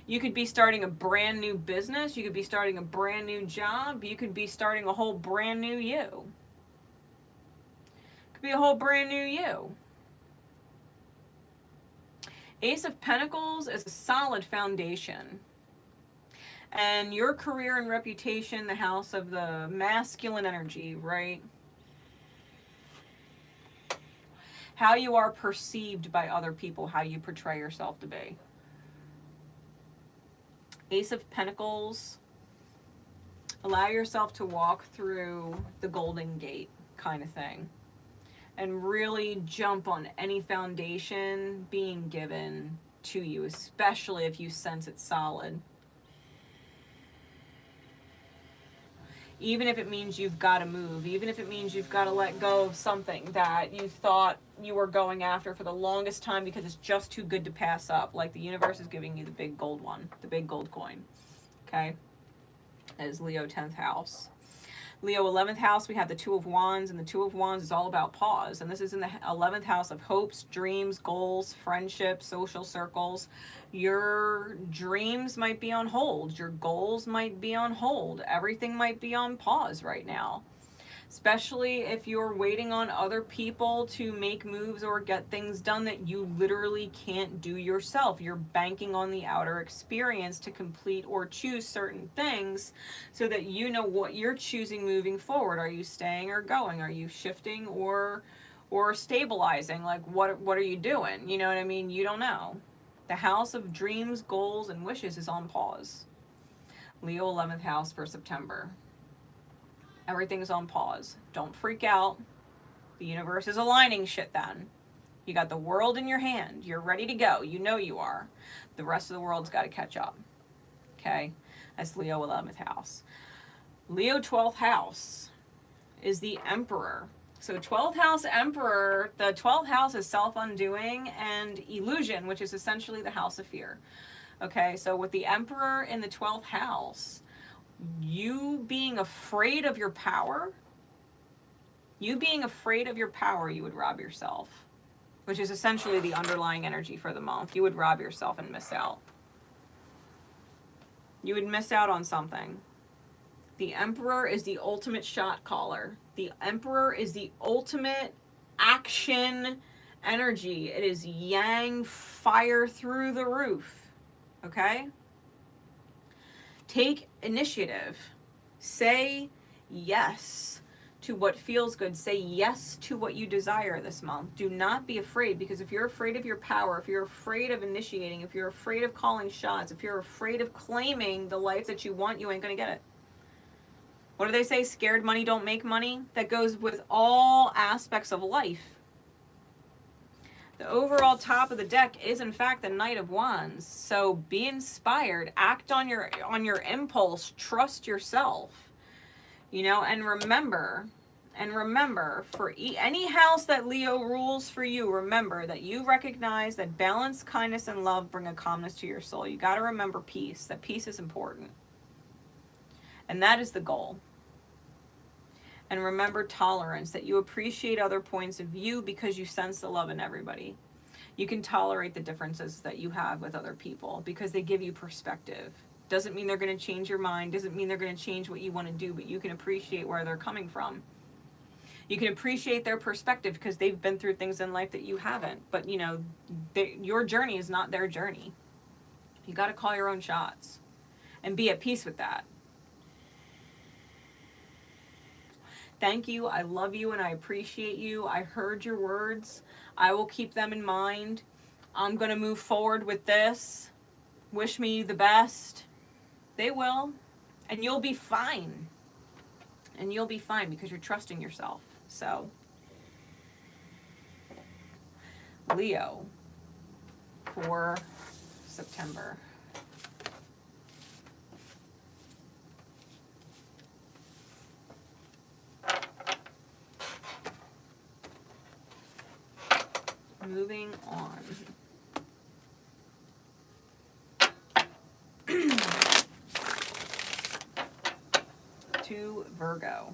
You could be starting a brand new business. You could be starting a brand new job. You could be starting a whole brand new you. Be a whole brand new you. Ace of Pentacles is a solid foundation. And your career and reputation, the house of the masculine energy, right? How you are perceived by other people, how you portray yourself to be. Ace of Pentacles, allow yourself to walk through the Golden Gate kind of thing. And really jump on any foundation being given to you, especially if you sense it's solid. Even if it means you've got to move, even if it means you've got to let go of something that you thought you were going after for the longest time because it's just too good to pass up. Like the universe is giving you the big gold one, the big gold coin. Okay? That is Leo 10th house. Leo 11th house, we have the Two of Wands, and the Two of Wands is all about pause. And this is in the 11th house of hopes, dreams, goals, friendships, social circles. Your dreams might be on hold. Your goals might be on hold. Everything might be on pause right now. Especially if you're waiting on other people to make moves or get things done that you literally can't do yourself. You're banking on the outer experience to complete or choose certain things so that you know what you're choosing moving forward. Are you staying or going? Are you shifting or stabilizing? Like what are you doing? You know what I mean? You don't know. The house of dreams, goals, and wishes is on pause. Leo 11th house for September. Everything's on pause. Don't freak out. The universe is aligning shit then. You got the world in your hand. You're ready to go. You know you are. The rest of the world's got to catch up. Okay? That's Leo 11th house. Leo 12th house is the Emperor. So 12th house Emperor, the 12th house is self-undoing and illusion, which is essentially the house of fear. Okay? So with the Emperor in the 12th house, you being afraid of your power, you would rob yourself, which is essentially the underlying energy for the month. You would rob yourself and miss out. You would miss out on something. The Emperor is the ultimate shot caller. The Emperor is the ultimate action energy. It is yang fire through the roof. Okay? Take initiative. Say yes to what feels good. Say yes to what you desire this month. Do not be afraid, because if you're afraid of your power, if you're afraid of initiating, if you're afraid of calling shots, if you're afraid of claiming the life that you want, you ain't gonna get it. What do they say? Scared money don't make money. That goes with all aspects of life. The overall top of the deck is in fact the Knight of Wands. So be inspired, act on your impulse, trust yourself. You know, and remember, for any house that Leo rules for you, remember that you recognize that balance, kindness, and love bring a calmness to your soul. You got to remember peace, that peace is important. And that is the goal. And remember tolerance, that you appreciate other points of view because you sense the love in everybody. You can tolerate the differences that you have with other people because they give you perspective. Doesn't mean they're going to change your mind, doesn't mean they're going to change what you want to do, but you can appreciate where they're coming from. You can appreciate their perspective because they've been through things in life that you haven't. But, you know, your journey is not their journey. You got to call your own shots and be at peace with that. Thank you. I love you and I appreciate you. I heard your words. I will keep them in mind. I'm going to move forward with this. Wish me the best. They will. And you'll be fine. And you'll be fine because you're trusting yourself. So, Leo for September. Moving on. To Virgo.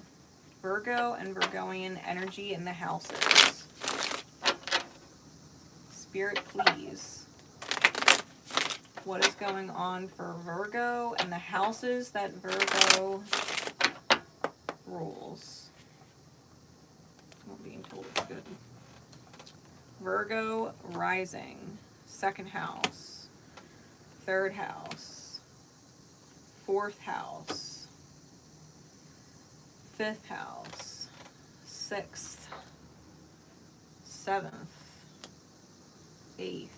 Virgo and Virgoian energy in the houses. Spirit, please. What is going on for Virgo and the houses that Virgo rules? I'm being told it's good. Virgo rising, second house, third house, fourth house, fifth house, sixth, seventh, eighth,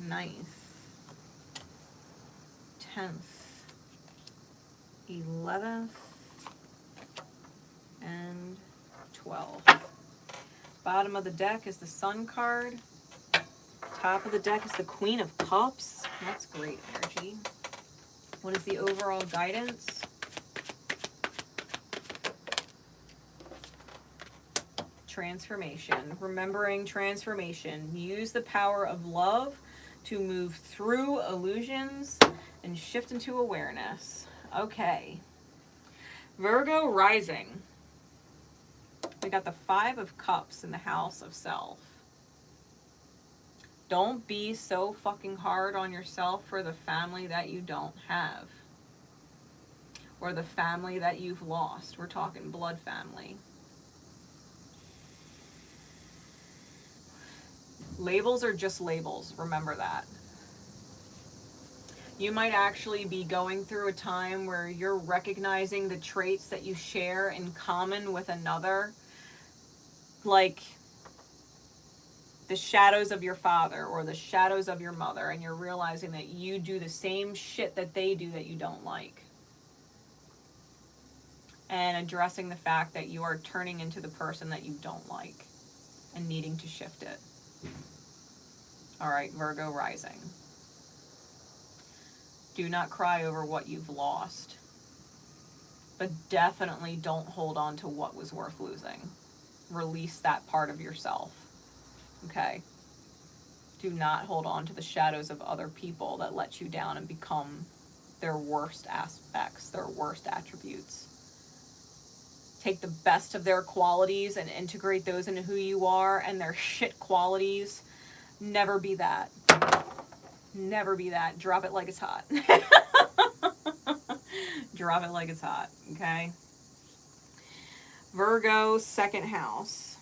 ninth, 10th, 11th, and 12th. Bottom of the deck is the Sun card. Top of the deck is the Queen of Cups. That's great energy. What is the overall guidance? Transformation. Remembering transformation. Use the power of love to move through illusions and shift into awareness. Okay. Virgo rising. We got the Five of Cups in the house of self. Don't be so fucking hard on yourself for the family that you don't have. Or the family that you've lost. We're talking blood family. Labels are just labels. Remember that. You might actually be going through a time where you're recognizing the traits that you share in common with another. Like the shadows of your father or the shadows of your mother, and you're realizing that you do the same shit that they do that you don't like. And addressing the fact that you are turning into the person that you don't like and needing to shift it. All right, Virgo rising. Do not cry over what you've lost, but definitely don't hold on to what was worth losing. Release that part of yourself. Okay? Do not hold on to the shadows of other people that let you down and become their worst aspects, their worst attributes. Take the best of their qualities and integrate those into who you are, and their shit qualities, never be that. Never be that. Drop it like it's hot. Drop it like it's hot, okay? Virgo, second house.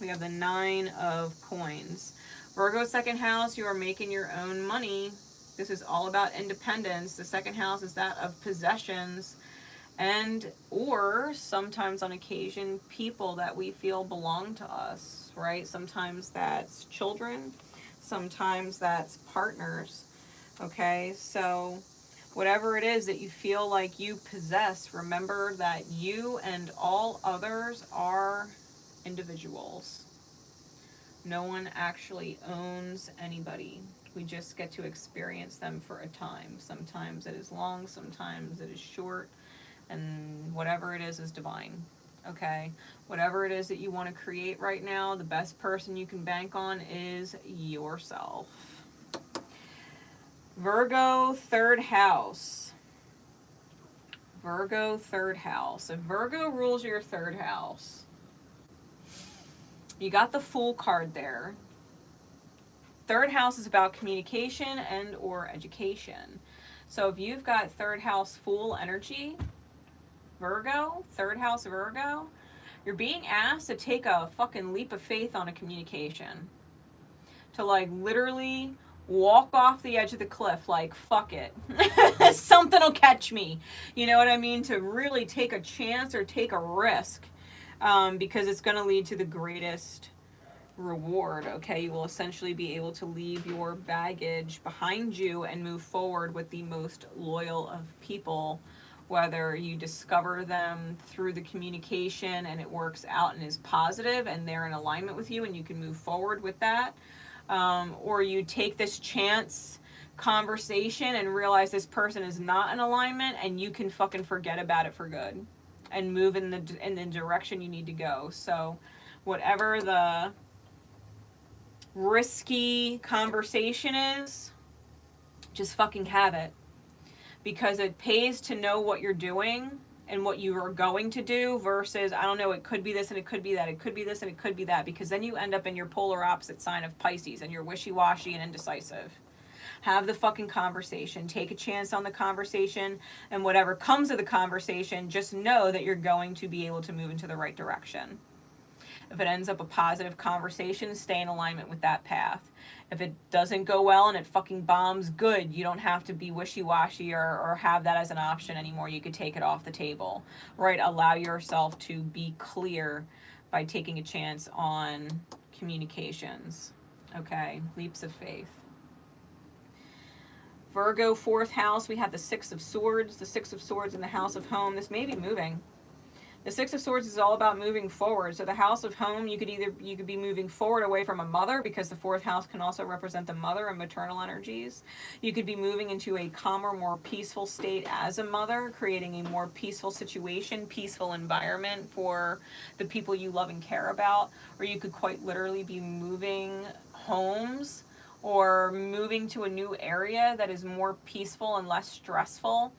We have the Nine of Coins. Virgo, second house, you are making your own money. This is all about independence. The second house is that of possessions and or sometimes on occasion people that we feel belong to us, right? Sometimes that's children, sometimes that's partners. Okay, so whatever it is that you feel like you possess, remember that you and all others are individuals. No one actually owns anybody. We just get to experience them for a time. Sometimes it is long, sometimes it is short, and whatever it is divine. Okay? Whatever it is that you want to create right now, the best person you can bank on is yourself. Virgo, third house. Virgo, third house. If Virgo rules your third house, you got the Fool card there. Third house is about communication and or education. So if you've got third house Fool energy, Virgo, third house Virgo, you're being asked to take a fucking leap of faith on a communication. To like literally walk off the edge of the cliff like fuck it. Something will catch me. You know what I mean? To really take a chance or take a risk. Because it's going to lead to the greatest reward. Okay, you will essentially be able to leave your baggage behind you and move forward with the most loyal of people, whether you discover them through the communication and it works out and is positive and they're in alignment with you and you can move forward with that, or you take this chance conversation and realize this person is not in alignment and you can fucking forget about it for good and move in the direction you need to go. So whatever the risky conversation is, just fucking have it, because it pays to know what you're doing and what you are going to do versus, I don't know, it could be this and it could be that, it could be this and it could be that, because then you end up in your polar opposite sign of Pisces and you're wishy-washy and indecisive. Have the fucking conversation, take a chance on the conversation, and whatever comes of the conversation, just know that you're going to be able to move into the right direction. If it ends up a positive conversation, stay in alignment with that path. If it doesn't go well and it fucking bombs, good. You don't have to be wishy-washy or have that as an option anymore. You could take it off the table, right? Allow yourself to be clear by taking a chance on communications. Okay, leaps of faith. Virgo, fourth house, we have the Six of Swords. The Six of Swords in the House of Home. This may be moving. The Six of Swords is all about moving forward. So the House of Home, you could be moving forward away from a mother, because the fourth house can also represent the mother and maternal energies. You could be moving into a calmer, more peaceful state as a mother, creating a more peaceful situation, peaceful environment for the people you love and care about. Or you could quite literally be moving homes or moving to a new area that is more peaceful and less stressful.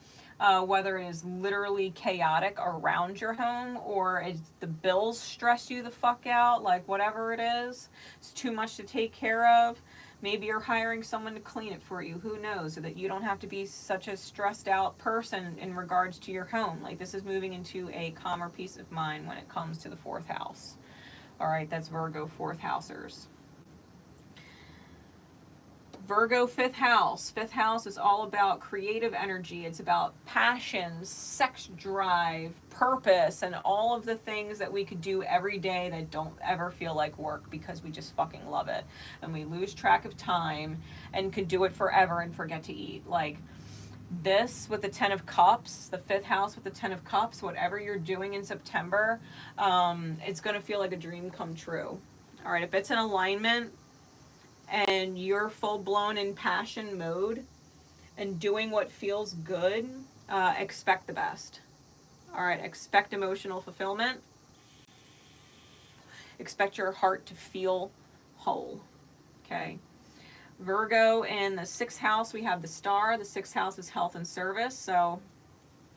Whether it is literally chaotic around your home or the bills stress you the fuck out, like whatever it is, it's too much to take care of. Maybe you're hiring someone to clean it for you, who knows, so that you don't have to be such a stressed out person in regards to your home. Like, this is moving into a calmer peace of mind when it comes to the fourth house. All right, that's Virgo fourth housers. Virgo, fifth house. Fifth house is all about creative energy. It's about passion, sex drive, purpose, and all of the things that we could do every day that don't ever feel like work because we just fucking love it. And we lose track of time and could do it forever and forget to eat. Like this with the Ten of Cups, the fifth house with the Ten of Cups, whatever you're doing in September, it's going to feel like a dream come true. All right, if it's in alignment, and you're full-blown in passion mode and doing what feels good, expect the best. All right, expect emotional fulfillment. Expect your heart to feel whole. Okay. Virgo, in the sixth house, we have the Star. The sixth house is health and service. So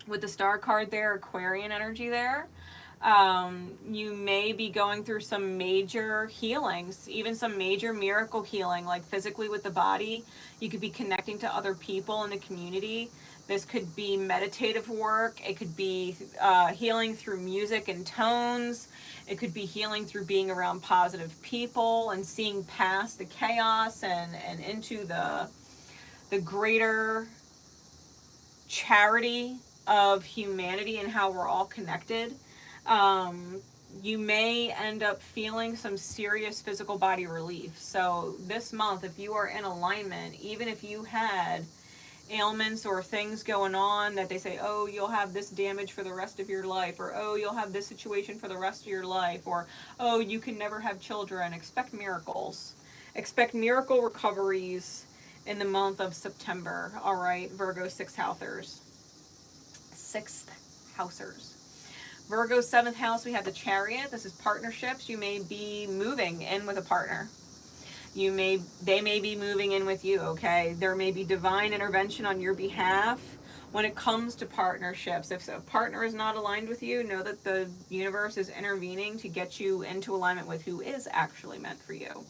with the Star card there, Aquarian energy there. You may be going through some major healings, even some major miracle healing, like physically with the body. You could be connecting to other people in the community. This could be meditative work. It could be healing through music and tones. It could be healing through being around positive people and seeing past the chaos and into the greater charity of humanity and how we're all connected. You may end up feeling some serious physical body relief. So this month, if you are in alignment, even if you had ailments or things going on that they say, oh, you'll have this damage for the rest of your life, or oh, you'll have this situation for the rest of your life, or oh, you can never have children, expect miracles. Expect miracle recoveries in the month of September. All right, Virgo sixth housers. Virgo seventh house, we have the Chariot. This is partnerships. You may be moving in with a partner. They may be moving in with you, okay? There may be divine intervention on your behalf when it comes to partnerships. If a partner is not aligned with you, know that the universe is intervening to get you into alignment with who is actually meant for you.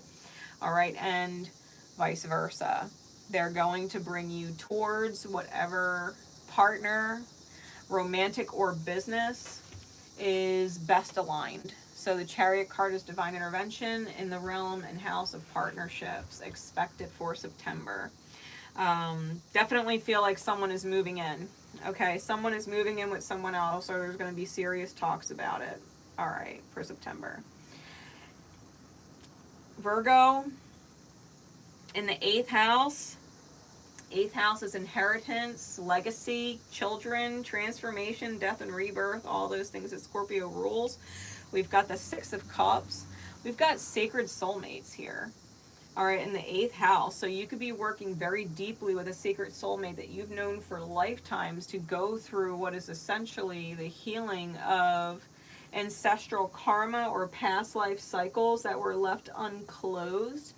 All right, and vice versa. They're going to bring you towards whatever partner, romantic or business, is best aligned. So the Chariot card is divine intervention in the realm and house of partnerships. Expect it for September. Definitely feel like someone is moving in. Okay, someone is moving in with someone else, or there's going to be serious talks about it. All right, for September. Virgo, in the 8th house. 8th house is inheritance, legacy, children, transformation, death and rebirth, all those things that Scorpio rules. We've got the 6 of Cups. We've got sacred soulmates here. All right, in the 8th house. So you could be working very deeply with a sacred soulmate that you've known for lifetimes to go through what is essentially the healing of ancestral karma or past life cycles that were left unclosed.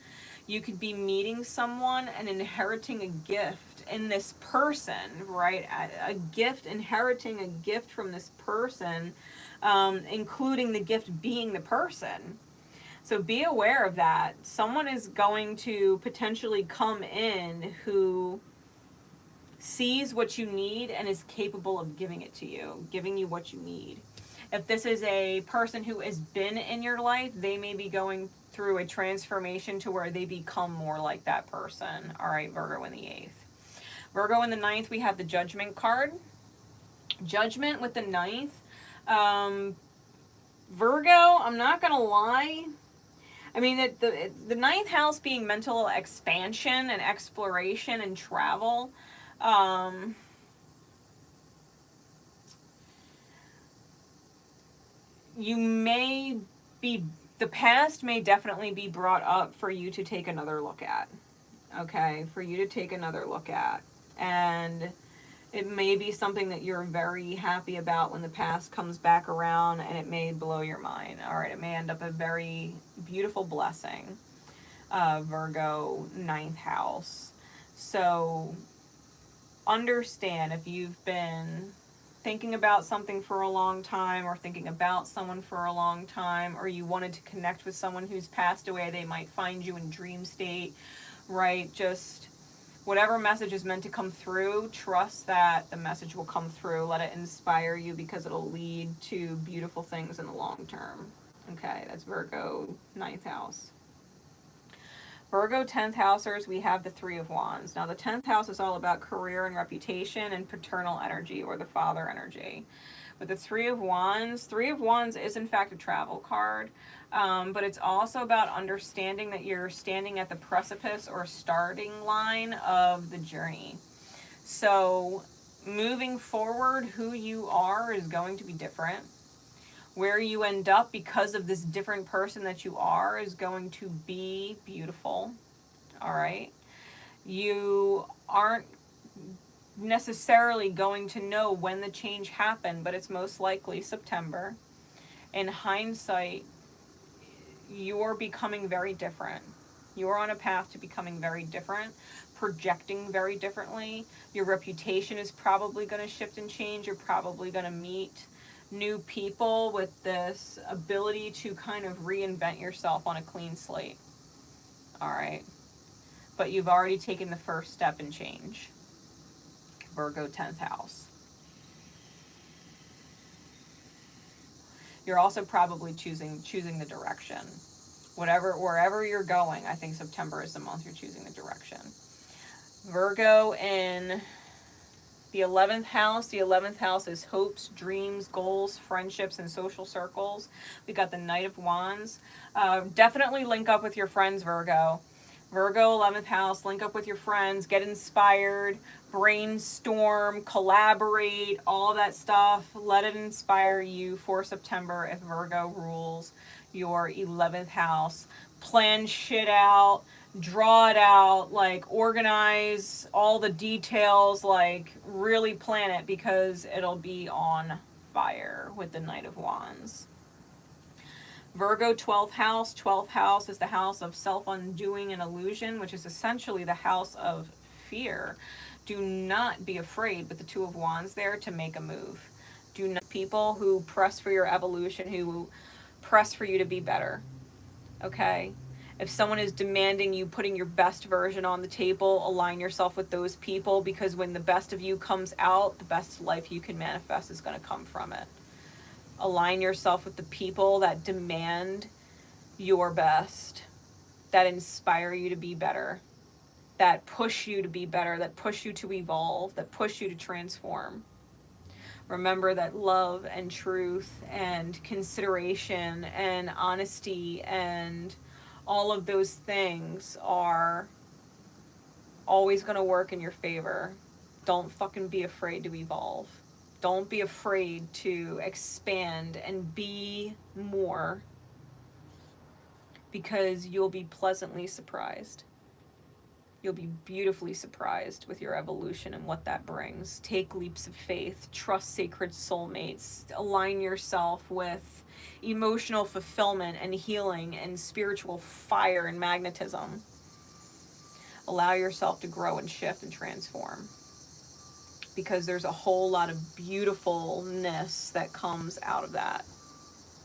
You could be meeting someone and inheriting a gift in this person, right? A gift, inheriting a gift from this person, including the gift being the person. So be aware of that. Someone is going to potentially come in who sees what you need and is capable of giving it to you, giving you what you need. If this is a person who has been in your life, they may be going through a transformation to where they become more like that person. All right, Virgo in the 8th. Virgo in the 9th, we have the Judgment card. Judgment with the 9th. Virgo, I'm not going to lie. I mean, the 9th house being mental expansion and exploration and travel. You may be, the past may definitely be brought up for you to take another look at. Okay, for you to take another look at. And it may be something that you're very happy about when the past comes back around, and it may blow your mind. All right, it may end up a very beautiful blessing. Virgo, 9th house. So understand, if you've been thinking about something for a long time, or thinking about someone for a long time, or you wanted to connect with someone who's passed away, they might find you in dream state, right? Just whatever message is meant to come through, trust that the message will come through. Let it inspire you, because it'll lead to beautiful things in the long term. Okay, that's Virgo, 9th house. Virgo 10th housers, we have the 3 of Wands. Now the 10th house is all about career and reputation and paternal energy, or the father energy. With the 3 of Wands is in fact a travel card, but it's also about understanding that you're standing at the precipice or starting line of the journey. So moving forward, who you are is going to be different. Where you end up because of this different person that you are is going to be beautiful. All right. You aren't necessarily going to know when the change happened, but it's most likely September. In hindsight, you're becoming very different. You're on a path to becoming very different, projecting very differently. Your reputation is probably going to shift and change. You're probably going to meet new people with this ability to kind of reinvent yourself on a clean slate. All right. But you've already taken the first step in change. Virgo 10th house. You're also probably choosing the direction. Wherever you're going, I think September is the month you're choosing the direction. Virgo in The 11th house. The 11th house is hopes, dreams, goals, friendships, and social circles. We got the Knight of Wands. Definitely link up with your friends, Virgo. Virgo, 11th house, link up with your friends, get inspired, brainstorm, collaborate, all that stuff. Let it inspire you for September if Virgo rules your 11th house. Plan shit out, draw it out, like organize all the details, like really plan it because it'll be on fire with the Knight of Wands. Virgo, 12th house. 12th house is the house of self-undoing and illusion, which is essentially the house of fear. Do not be afraid with the Two of Wands there to make a move. Do not people who press for your evolution, who press for you to be better. Okay? If someone is demanding you putting your best version on the table, align yourself with those people, because when the best of you comes out, the best life you can manifest is going to come from it. Align yourself with the people that demand your best, that inspire you to be better, that push you to be better, that push you to evolve, that push you to transform. Remember that love and truth and consideration and honesty and all of those things are always going to work in your favor. Don't fucking be afraid to evolve. Don't be afraid to expand and be more, because you'll be pleasantly surprised. You'll be beautifully surprised with your evolution and what that brings. Take leaps of faith, trust sacred soulmates, align yourself with emotional fulfillment and healing and spiritual fire and magnetism. Allow yourself to grow and shift and transform, because there's a whole lot of beautifulness that comes out of that.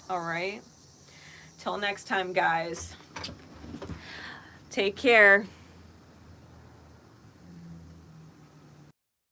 All right? Till next time, guys. Take care.